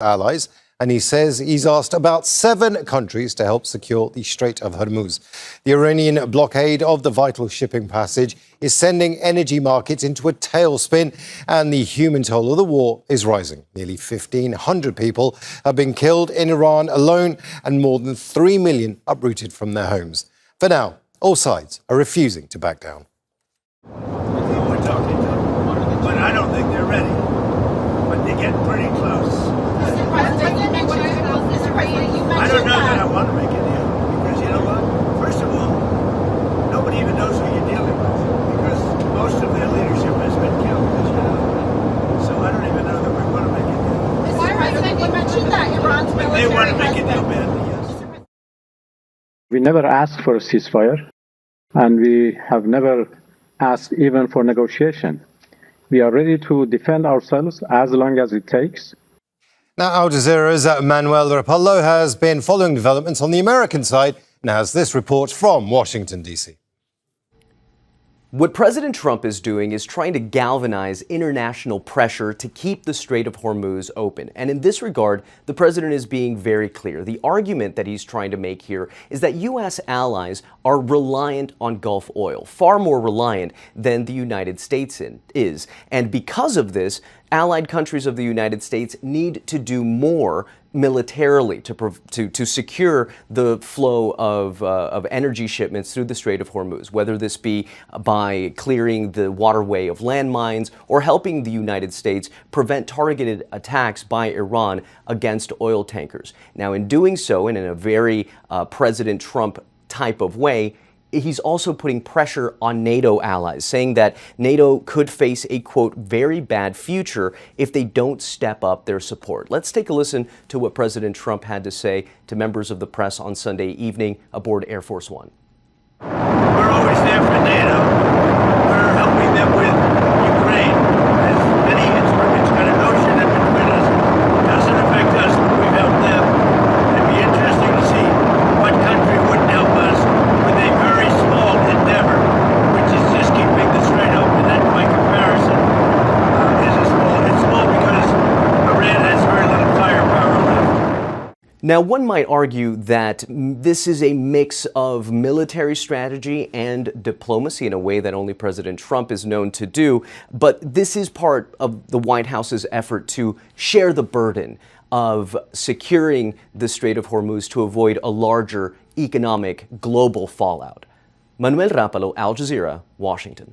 allies, and he says he's asked about 7 countries to help secure the Strait of Hormuz. The Iranian blockade of the vital shipping passage is sending energy markets into a tailspin, and the human toll of the war is rising. Nearly 1,500 people have been killed in Iran alone, and more than 3 million uprooted from their homes. For now, all sides are refusing to back down. We're talking to them, but I don't think they're ready. But they get pretty close. I don't know that I want to make a deal, because you know what? First of all, nobody even knows who you're dealing with, because most of their leadership has been killed, as you know. So I don't even know that we want to make a deal. Mr. President, you mentioned that Iran's military They want to make a deal badly, yes. We never asked for a ceasefire, and we have never asked even for negotiation. We are ready to defend ourselves as long as it takes. Now, Al Jazeera's Manuel Rapallo has been following developments on the American side and has this report from Washington, D.C. What President Trump is doing is trying to galvanize international pressure to keep the Strait of Hormuz open. And in this regard, the president is being very clear. The argument that he's trying to make here is that U.S. allies are reliant on Gulf oil, far more reliant than the United States is. And because of this, allied countries of the United States need to do more militarily to secure the flow of energy shipments through the Strait of Hormuz, whether this be by clearing the waterway of landmines or helping the United States prevent targeted attacks by Iran against oil tankers. Now, in doing so, and in a very President Trump type of way, he's also putting pressure on NATO allies, saying that NATO could face a, quote, very bad future if they don't step up their support. Let's take a listen to what President Trump had to say to members of the press on Sunday evening aboard Air Force One. We're always there for NATO. We're helping them with Ukraine. As many, it's got an ocean in between us. It doesn't affect us, but we've helped them. It'd be interesting to see what country wouldn't help us with a very small endeavor, which is just keeping the strait open. That, by comparison, is a small. It's small because Iran has very little firepower left. Now, one might argue that this is a mix of military strategy and diplomacy in a way that only President Trump is known to do, but this is part of the White House's effort to share the burden of securing the Strait of Hormuz to avoid a larger economic global fallout. Manuel Rapallo, Al Jazeera, Washington.